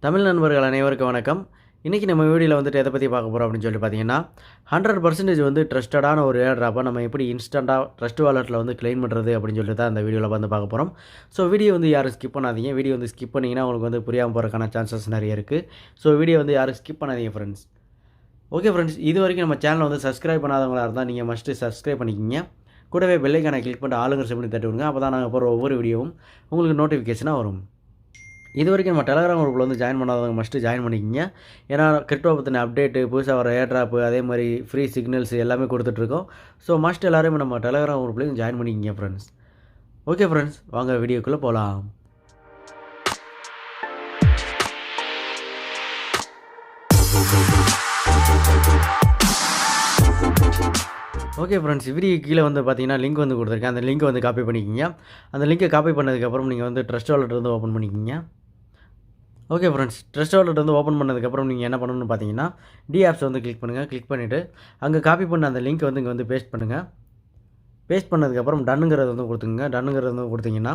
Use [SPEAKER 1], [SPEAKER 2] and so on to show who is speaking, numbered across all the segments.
[SPEAKER 1] தமிழ் நண்பர்கள் அனைவருக்கும் வணக்கம். இன்றைக்கி நம்ம வீடியோவில் வந்துட்டு எதை பற்றி பார்க்க போகிறோம் அப்படின்னு சொல்லி பார்த்தீங்கன்னா 100% வந்து ட்ரஸ்டடான ஒரு ஏர்ட்ராப்பை நம்ம எப்படி இன்ஸ்டண்ட்டாக ட்ரஸ்ட் வாலெட்டில் வந்து கிளைம் பண்ணுறது அப்படின்னு சொல்லிட்டு தான் அந்த வீடியோவில் வந்து பார்க்க போகிறோம். ஸோ வீடியோ வந்து யாரும் ஸ்கிப் பண்ணாதீங்க. வீடியோ வந்து ஸ்கிப் பண்ணிங்கன்னா உங்களுக்கு வந்து புரியாமல் போகிறதுக்கான சான்சஸ் நிறைய இருக்குது. ஸோ வீடியோ வந்து யாரும் ஸ்கிப் பண்ணாதீங்க ஃப்ரெண்ட்ஸ். ஓகே ஃப்ரெண்ட்ஸ், இது வரைக்கும் நம்ம சேனலை வந்து சப்ஸ்கிரைப் பண்ணாதவங்களாக இருந்தால் நீங்கள் மஸ்ட்டு சப்ஸ்கிரைப் பண்ணிக்கிங்க. கூடவே பெல்லைக்கான கிளிக் பண்ணிட்டு ஆளுங்கிற செப்படி தட்டி விடுங்க. அப்போ தான் நாங்கள் போகிற ஒவ்வொரு வீடியோவும் உங்களுக்கு நோட்டிஃபிகேஷனாக வரும். இது வரைக்கும் நம்ம டெலகிராம் குரூப்பில் வந்து ஜாயின் பண்ணாதவங்க மஸ்ட்டு ஜாயின் பண்ணிக்கிங்க. ஏன்னா கிரிப்டோ பற்றின அப்டேட்டு, புதுசாக வர ஏர்ட்ராப்பு, அதே மாதிரி ஃப்ரீ சிக்னல்ஸ் எல்லாமே கொடுத்துட்ருக்கோம். ஸோ மஸ்ட் எல்லாருமே நம்ம டெலகிராம் குரூப்லேயும் ஜாயின் பண்ணிக்கிங்க ஃப்ரெண்ட்ஸ். ஓகே ஃப்ரெண்ட்ஸ், வாங்க வீடியோக்குள்ளே போகலாம். ஓகே ஃப்ரெண்ட்ஸ், வீடியோ கீழே வந்து பார்த்தீங்கன்னா லிங்க் வந்து கொடுத்துருக்கேன். அந்த லிங்க் வந்து காப்பி பண்ணிக்கிங்க. அந்த லிங்கை காப்பி பண்ணதுக்கப்புறம் நீங்கள் வந்து ட்ரஸ்ட் வாலெட் வந்து ஓப்பன் பண்ணிக்கிங்க. ஓகே ஃப்ரெண்ட்ஸ், ட்ரஸ்ட் வாலெட் வந்து ஓப்பன் பண்ணதுக்கப்புறம் நீங்கள் என்ன பண்ணணும்னு பார்த்தீங்கன்னா ஆப்ஸ் வந்து கிளிக் பண்ணுங்கள். கிளிக் பண்ணிவிட்டு அங்கே காப்பி பண்ண அந்த லிங்க் வந்து இங்கே வந்து பேஸ்ட் பண்ணுங்கள். பேஸ்ட் பண்ணதுக்கப்புறம் டன்னுங்கிறது வந்து கொடுத்துங்க. டன்னுங்கிறது வந்து கொடுத்தீங்கன்னா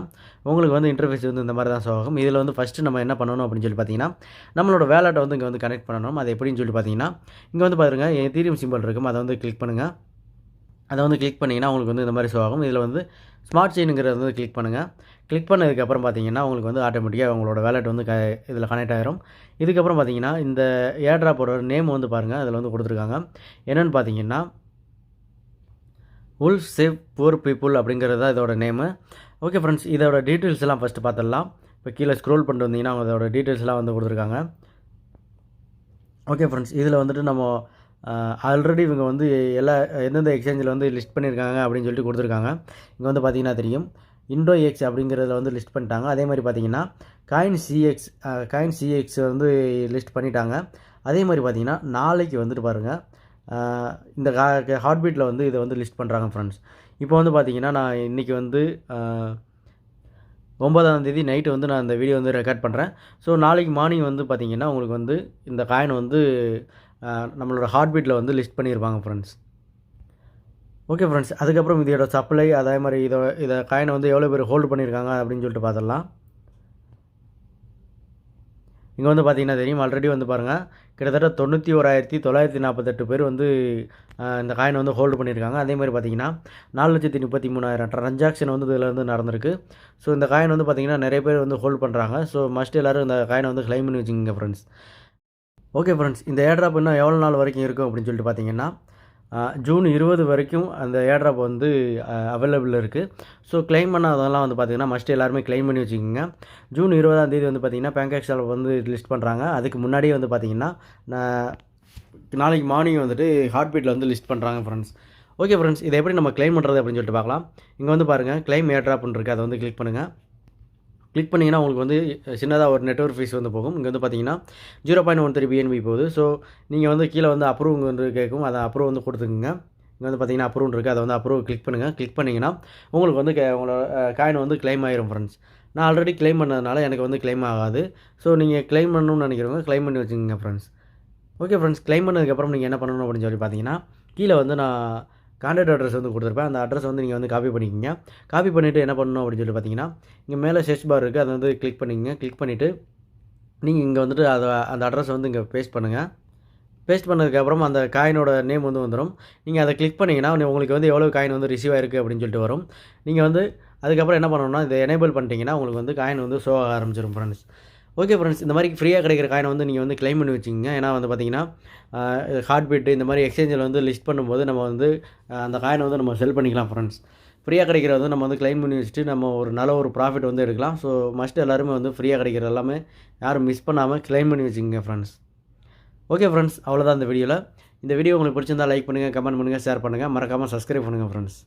[SPEAKER 1] உங்களுக்கு வந்து இன்டர்ஃபேஸ் வந்து இந்த மாதிரி தான் ஷோ ஆகும். இதில் வந்து ஃபஸ்ட்டு நம்ம என்ன பண்ணணும் அப்படின்னு சொல்லி பார்த்தீங்கன்னா நம்மளோட வேலெட்டை வந்து இங்கே வந்து கனெக்ட் பண்ணணும். அது எப்படின்னு சொல்லி பார்த்தீங்கன்னா இங்கே வந்து பாருங்கள் எதீரியம் சிம்பிள் இருக்கும். அதை வந்து கிளிக் பண்ணுங்கள். அதை வந்து கிளிக் பண்ணிங்கன்னா உங்களுக்கு வந்து இந்த மாதிரி ஷோ ஆகும். இதில் வந்து ஸ்மார்ட் செயினுங்கிறது வந்து கிளிக் பண்ணுங்கள். கிளிக் பண்ணதுக்கப்புறம் பார்த்தீங்கன்னா உங்களுக்கு வந்து ஆட்டோமேட்டிக்காக உங்களோட வேலெட் வந்து இதில் கனெக்ட் ஆகிரும். இதுக்கப்புறம் பார்த்தீங்கன்னா இந்த ஏர்ட்ராப்போட நேம் வந்து பாருங்கள், அதில் வந்து கொடுத்துருக்காங்க. என்னென்னு பார்த்தீங்கன்னா உல்ஃப் சேவ் புவர் பீப்புள் அப்படிங்கிறது தான் இதோட நேமு. ஓகே ஃப்ரெண்ட்ஸ், இதோட டீட்டெயில்ஸ் எல்லாம் ஃபஸ்ட்டு பார்த்துடலாம். இப்போ கீழே ஸ்க்ரோல் பண்ணிட்டு வந்தீங்கன்னா அதோட டீட்டெயில்ஸ் எல்லாம் வந்து கொடுத்துருக்காங்க. ஓகே ஃப்ரெண்ட்ஸ், இதில் வந்துட்டு நம்ம ஆல்ரெடி இவங்க வந்து எந்தெந்த எக்ஸ்சேஞ்சில் வந்து லிஸ்ட் பண்ணியிருக்காங்க அப்படின்னு சொல்லிட்டு கொடுத்துருக்காங்க. இங்கே வந்து பார்த்தீங்கன்னா தெரியும் இண்டோ எக்ஸ் அப்படிங்கிறத வந்து லிஸ்ட் பண்ணிட்டாங்க. அதே மாதிரி பார்த்தீங்கன்னா காயின் சிஎக்ஸ் வந்து லிஸ்ட் பண்ணிட்டாங்க. அதே மாதிரி பார்த்தீங்கன்னா நாளைக்கு வந்துட்டு பாருங்கள் இந்த ஹார்ட் பீட்டில் வந்து இதை வந்து லிஸ்ட் பண்ணுறாங்க ஃப்ரெண்ட்ஸ். இப்போ வந்து பார்த்தீங்கன்னா நான் இன்றைக்கி வந்து 9ஆம் தேதி நைட்டு வந்து நான் இந்த வீடியோ வந்து ரெக்கார்ட் பண்ணுறேன். ஸோ நாளைக்கு மார்னிங் வந்து பார்த்தீங்கன்னா உங்களுக்கு வந்து இந்த காயின் வந்து நம்மளோட ஹார்ட் பீட்டில் வந்து லிஸ்ட் பண்ணியிருப்பாங்க ஃப்ரெண்ட்ஸ். ஓகே ஃப்ரெண்ட்ஸ், அதுக்கப்புறம் இதோட சப்ளை அதே மாதிரி இதை காயினை வந்து எவ்வளோ பேர் ஹோல்டு பண்ணியிருக்காங்க அப்படின்னு சொல்லிட்டு பார்த்துடலாம். இங்கே வந்து பார்த்தீங்கன்னா தெரியும் ஆல்ரெடி வந்து பாருங்கள் கிட்டத்தட்ட 91,948 பேர் வந்து இந்த காயினை வந்து ஹோல்டு பண்ணியிருக்காங்க. அதே மாதிரி பார்த்தீங்கன்னா 4,33,000 ட்ரான்சாக்ஷன் வந்து இதில் வந்து நடந்திருக்கு. ஸோ இந்த காயின் வந்து பார்த்திங்கன்னா நிறைய பேர் வந்து ஹோல்டு பண்ணுறாங்க. ஸோ மஸ்ட் எல்லோரும் இந்த காயினை வந்து கிளைம் பண்ணி வச்சுக்கோங்க ஃப்ரெண்ட்ஸ். ஓகே ஃப்ரெண்ட்ஸ், இந்த ஏர்ட்ராப் இன்னும் எவ்வளோ நாள் வரைக்கும் இருக்கும் அப்படின்னு சொல்லிட்டு பார்த்தீங்கன்னா ஜூன் 20 வரைக்கும் அந்த ஏர்ட்ராப் வந்து அவைலபிள் இருக்குது. ஸோ கிளைம் பண்ணாதெல்லாம் வந்து பார்த்திங்கன்னா மஸ்ட் எல்லாருமே கிளைம் பண்ணி வச்சுக்கோங்க. ஜூன் 20ஆம் தேதி வந்து பார்த்திங்கன்னா பேங்காக்ஸில் வந்து லிஸ்ட் பண்ணுறாங்க. அதுக்கு முன்னாடியே வந்து பார்த்திங்கன்னா நாளைக்கு மார்னிங் வந்துட்டு ஹார்ட் பீட்டில் வந்து லிஸ்ட் பண்ணுறாங்க ஃப்ரெண்ட்ஸ். ஓகே ஃப்ரெண்ட்ஸ், இதை எப்படி நம்ம கிளைம் பண்ணுறது அப்படின்னு சொல்லிட்டு பார்க்கலாம். இங்கே வந்து பாருங்கள் கிளைம் ஏர்ட்ராப்னு இருக்குது, அதை வந்து கிளிக் பண்ணுங்கள். கிளிக் பண்ணிங்கன்னா உங்களுக்கு வந்து சின்னதாக ஒரு நெட்வொர்க் ஃபீஸ் வந்து போகும். இங்கே வந்து பார்த்தீங்கன்னா 0.13 BNB போகுது. ஸோ நீங்கள் வந்து கீழே வந்து அப்ரூவ் வந்து கேட்கும், அதை அப்ரூவ் வந்து கொடுத்துக்குங்க. இங்கே வந்து பார்த்தீங்கன்னா அப்ரூவ் இருக்குது, அதை வந்து அப்ரூவ் கிளிக் பண்ணுங்கள். கிளிக் பண்ணிங்கன்னா உங்களுக்கு வந்து உங்களோட காயின் வந்து கிளைம் ஆகிரும் ஃப்ரெண்ட்ஸ். நான் ஆல்ரெடி கிளைம் பண்ணதுனால எனக்கு வந்து கிளைம் ஆகாது. ஸோ நீங்கள் கிளைம் பண்ணணும்னு நினைக்கிறவங்க கிளைம் பண்ணி வச்சுக்கோங்க ஃப்ரெண்ட்ஸ். ஓகே ஃப்ரெண்ட்ஸ், கிளைம் பண்ணதுக்கப்புறம் நீங்கள் என்ன பண்ணணும் அப்படின்னு சொல்லி பார்த்தீங்கன்னா கீழே வந்து நான் கான்டாக்ட் அட்ரஸ் வந்து கொடுத்துருப்பேன். அந்த அட்ரஸ் வந்து நீங்கள் வந்து காப்பி பண்ணிக்கோங்க. காப்பி பண்ணிவிட்டு என்ன பண்ணணும் அப்படின்னு சொல்லி பார்த்தீங்கன்னா இங்கே மேலே சர்ச் பார் இருக்குது, அதை வந்து கிளிக் பண்ணிக்கங்க. கிளிக் பண்ணிவிட்டு நீங்கள் இங்கே வந்துட்டு அந்த அட்ரஸ் வந்து இங்கே பேஸ்ட் பண்ணுங்கள். பேஸ்ட் பண்ணதுக்கப்புறம் அந்த காயினோட நேம் வந்து வந்துடும். நீங்கள் அதை கிளிக் பண்ணிங்கன்னா உங்களுக்கு வந்து எவ்வளோ காயின் வந்து ரிசீவ் ஆகிருக்கு அப்படின்னு சொல்லிட்டு வரும். நீங்கள் வந்து அதுக்கப்புறம் என்ன பண்ணணும்னா இதை எனேபிள் பண்ணிட்டீங்கன்னா உங்களுக்கு வந்து காயின் வந்து ஷோ ஆக ஆரம்பிச்சிடும் ஃப்ரெண்ட்ஸ். ஓகே ஃப்ரெண்ட்ஸ், இந்த மாதிரி ஃப்ரீயாக கிடைக்கிற காயினை வந்து நீங்கள் வந்து கிளைம் பண்ணி வச்சுக்கோங்க. ஏன்னா வந்து பார்த்திங்கன்னா ஹார்ட் பீட்டு இந்த மாதிரி எக்ஸ்சேஞ்சில் வந்து லிஸ்ட் பண்ணும்போது நம்ம வந்து அந்த காயினை வந்து நம்ம செல் பண்ணிக்கலாம் ஃப்ரெண்ட்ஸ். ஃப்ரீயாக கிடைக்கிறது வந்து நம்ம வந்து கிளைம் பண்ணி வச்சுட்டு நம்ம ஒரு நல்ல ஒரு ப்ராஃபிட் வந்து எடுக்கலாம். ஸோ மஸ்ட் எல்லாருமே வந்து ஃப்ரீயாக கிடைக்கிறது எல்லாமே யாரும் மிஸ் பண்ணாமல் கிளைம் பண்ணி வச்சுக்கோங்க ஃப்ரெண்ட்ஸ். ஓகே ஃப்ரெண்ட்ஸ், அவ்வளோதான் இந்த வீடியோவில். இந்த வீடியோ உங்களுக்கு பிடிச்சிருந்தால் லைக் பண்ணுங்கள், கமெண்ட் பண்ணுங்கள், ஷேர் பண்ணுங்கள், மறக்காமல் சப்ஸ்கிரைப் பண்ணுங்கள் ஃப்ரெண்ட்ஸ்.